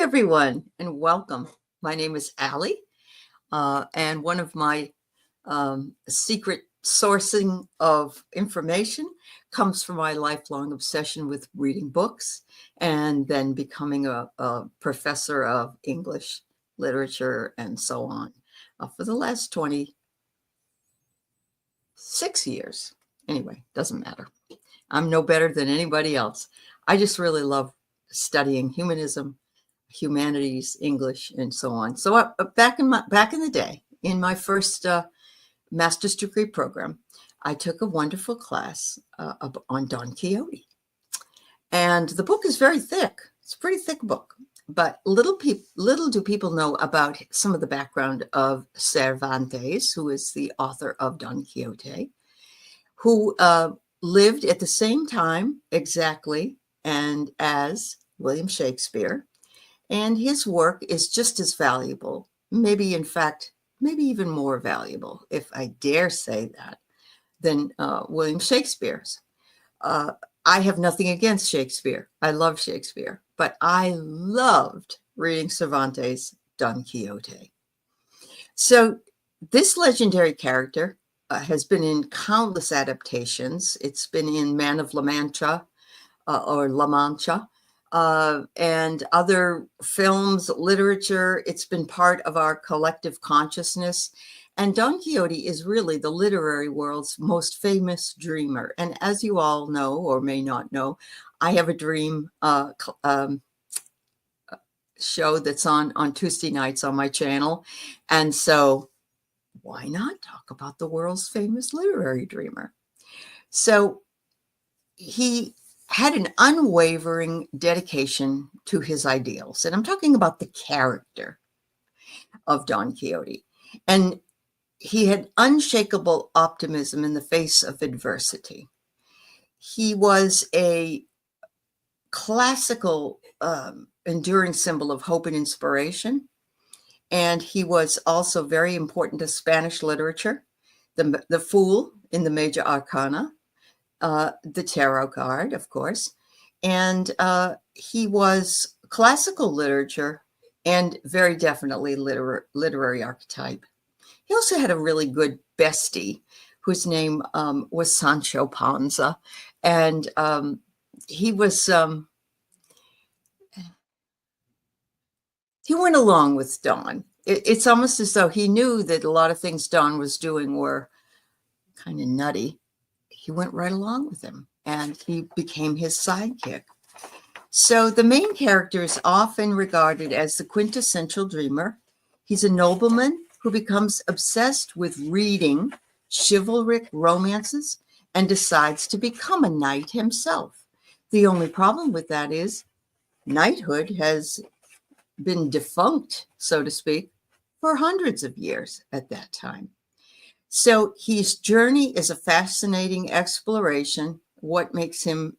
everyone, and welcome. My name is Allie, and one of my secret sourcing of information comes from my lifelong obsession with reading books and then becoming a professor of English literature and so on for the last 26 years. Anyway, doesn't matter. I'm no better than anybody else. I just really love studying humanism, humanities, English, and so on. So back in the day, in my first master's degree program, I took a wonderful class on Don Quixote, and the book is very thick. It's a pretty thick book, but little do people know about some of the background of Cervantes, who is the author of Don Quixote, who lived at the same time exactly and as William Shakespeare. And his work is just as valuable, maybe even more valuable, if I dare say that, than William Shakespeare's. I have nothing against Shakespeare. I love Shakespeare, but I loved reading Cervantes' Don Quixote. So this legendary character has been in countless adaptations. It's been in Man of La Mancha or La Mancha, and other films, literature. It's been part of our collective consciousness. And Don Quixote is really the literary world's most famous dreamer. And as you all know, or may not know, I have a dream show that's on Tuesday nights on my channel. And so why not talk about the world's famous literary dreamer? So he had an unwavering dedication to his ideals. And I'm talking about the character of Don Quixote. And he had unshakable optimism in the face of adversity. He was a classical, enduring symbol of hope and inspiration. And he was also very important to Spanish literature, the Fool in the major arcana, the tarot card, of course, and he was classical literature and very definitely literary archetype. He also had a really good bestie whose name was Sancho Panza, and he was he went along with Don. It's almost as though he knew that a lot of things Don was doing were kind of nutty. He went right along with him, and he became his sidekick. So the main character is often regarded as the quintessential dreamer. He's a nobleman who becomes obsessed with reading chivalric romances and decides to become a knight himself. The only problem with that is knighthood has been defunct, so to speak, for hundreds of years at that time. So his journey is a fascinating exploration, what makes him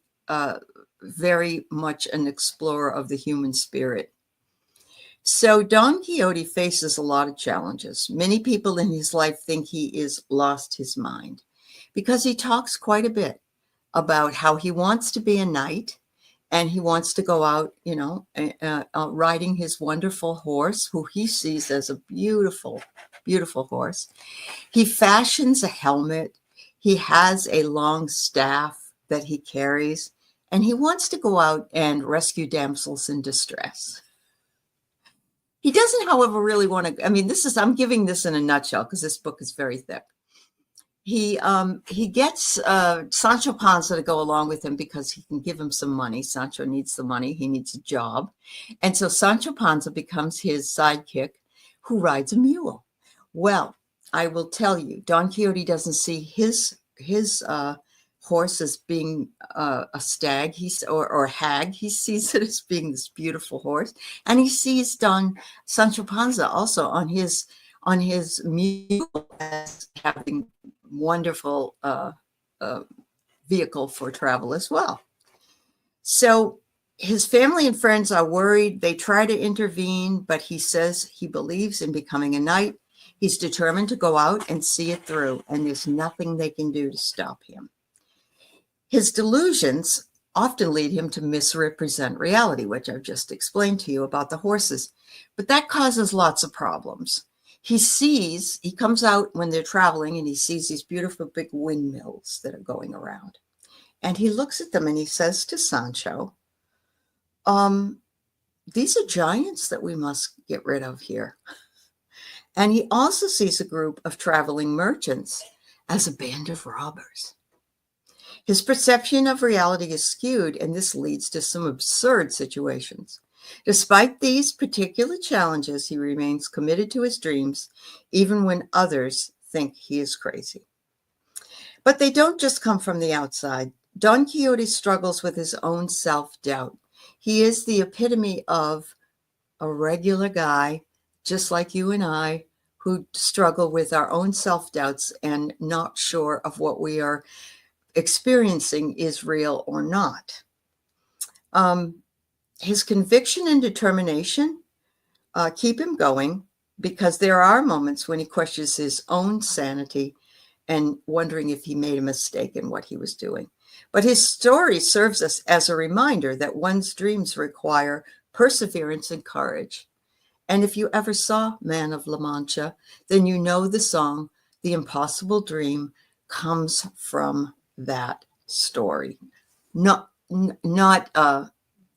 very much an explorer of the human spirit. So Don Quixote faces a lot of challenges. Many people in his life think he is lost his mind because he talks quite a bit about how he wants to be a knight and he wants to go out, riding his wonderful horse, who he sees as a beautiful, beautiful horse. He fashions a helmet. He has a long staff that he carries, and he wants to go out and rescue damsels in distress. He doesn't, however, really want to, I'm giving this in a nutshell because this book is very thick. He gets Sancho Panza to go along with him because he can give him some money. Sancho needs the money. He needs a job. And so Sancho Panza becomes his sidekick who rides a mule. Well, I will tell you, Don Quixote doesn't see his horse as being a stag or a hag. He sees it as being this beautiful horse. And he sees Sancho Panza also on his mule as having wonderful vehicle for travel as well. So his family and friends are worried. They try to intervene, but he says he believes in becoming a knight. He's determined to go out and see it through, and there's nothing they can do to stop him. His delusions often lead him to misrepresent reality, which I've just explained to you about the horses. But that causes lots of problems. He comes out when they're traveling and he sees these beautiful big windmills that are going around. And he looks at them and he says to Sancho, these are giants that we must get rid of here. And he also sees a group of traveling merchants as a band of robbers. His perception of reality is skewed, and this leads to some absurd situations. Despite these particular challenges, he remains committed to his dreams, even when others think he is crazy. But they don't just come from the outside. Don Quixote struggles with his own self-doubt. He is the epitome of a regular guy, just like you and I, who struggle with our own self-doubts and not sure of what we are experiencing is real or not. His conviction and determination keep him going, because there are moments when he questions his own sanity and wondering if he made a mistake in what he was doing. But his story serves us as a reminder that one's dreams require perseverance and courage. And if you ever saw Man of La Mancha, then you know the song, The Impossible Dream, comes from that story. Not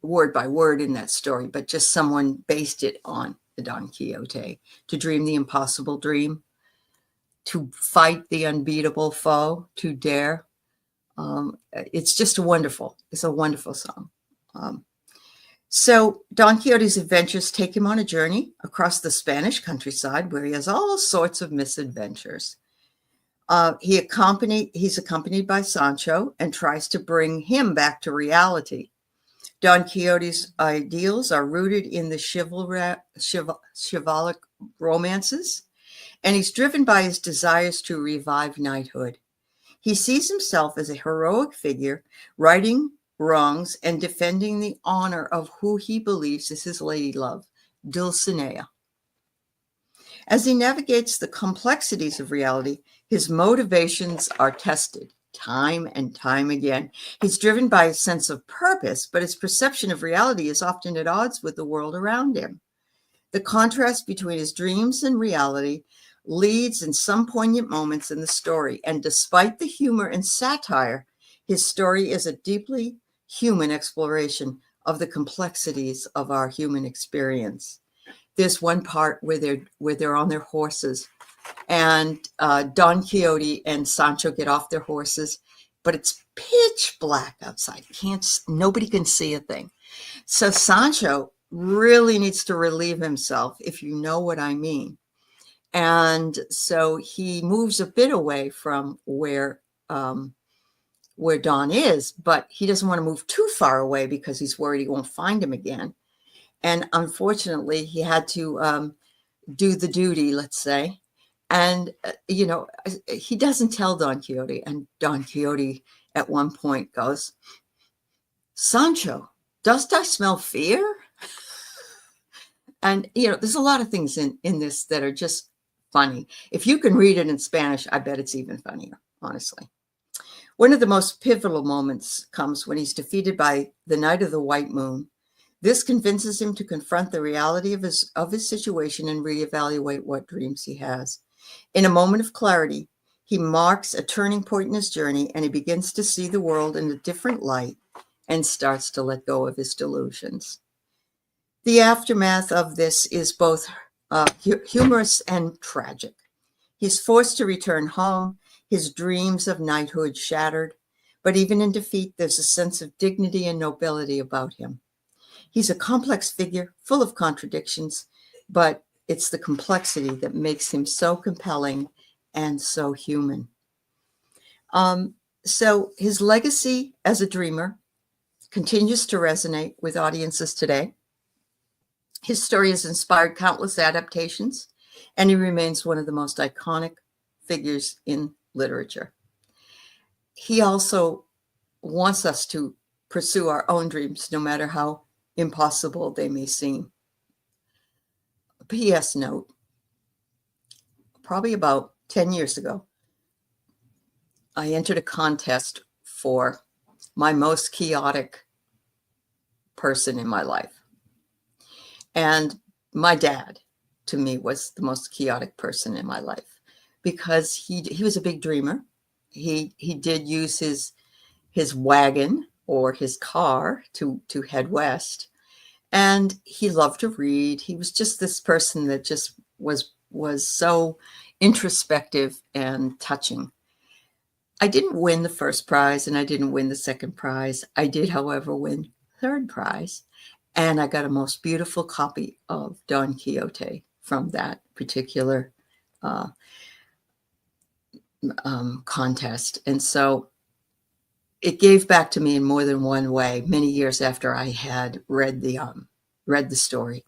word by word in that story, but just someone based it on the Don Quixote. To dream the impossible dream, to fight the unbeatable foe, to dare. It's just a wonderful song. So Don Quixote's adventures take him on a journey across the Spanish countryside where he has all sorts of misadventures. He's accompanied by Sancho and tries to bring him back to reality. Don Quixote's ideals are rooted in the chivalric romances, and he's driven by his desires to revive knighthood. He sees himself as a heroic figure, righting wrongs and defending the honor of who he believes is his lady love, Dulcinea. As he navigates the complexities of reality, his motivations are tested time and time again. He's driven by a sense of purpose, but his perception of reality is often at odds with the world around him. The contrast between his dreams and reality leads in some poignant moments in the story, and despite the humor and satire, his story is a deeply human exploration of the complexities of our human experience. There's one part where they're on their horses, and Don Quixote and Sancho get off their horses, but it's pitch black outside. Nobody can see a thing. So Sancho really needs to relieve himself, if you know what I mean. And so he moves a bit away from where Don is, but he doesn't want to move too far away because he's worried he won't find him again. And unfortunately, he had to do the duty, let's say. And, he doesn't tell Don Quixote. And Don Quixote at one point goes, "Sancho, dost I smell fear?" And, there's a lot of things in this that are just funny. If you can read it in Spanish, I bet it's even funnier, honestly. One of the most pivotal moments comes when he's defeated by the Knight of the White Moon. This convinces him to confront the reality of his situation and reevaluate what dreams he has. In a moment of clarity, he marks a turning point in his journey, and he begins to see the world in a different light and starts to let go of his delusions. The aftermath of this is both humorous and tragic. He's forced to return home, his dreams of knighthood shattered, but even in defeat, there's a sense of dignity and nobility about him. He's a complex figure, full of contradictions, but it's the complexity that makes him so compelling and so human. So his legacy as a dreamer continues to resonate with audiences today. His story has inspired countless adaptations, and he remains one of the most iconic figures in literature. He also wants us to pursue our own dreams, no matter how impossible they may seem. P.S. note, probably about 10 years ago, I entered a contest for my most chaotic person in my life. And my dad, to me, was the most chaotic person in my life because he was a big dreamer. He did use his wagon or his car to head west. And he loved to read. He was just this person that just was so introspective and touching. I didn't win the first prize and I didn't win the second prize. I did, however, win third prize. And I got a most beautiful copy of Don Quixote from that particular contest. And so it gave back to me in more than one way many years after I had read the story.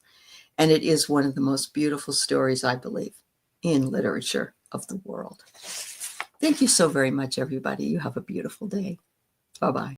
And it is one of the most beautiful stories, I believe, in literature of the world. Thank you so very much, everybody. You have a beautiful day. Bye-bye.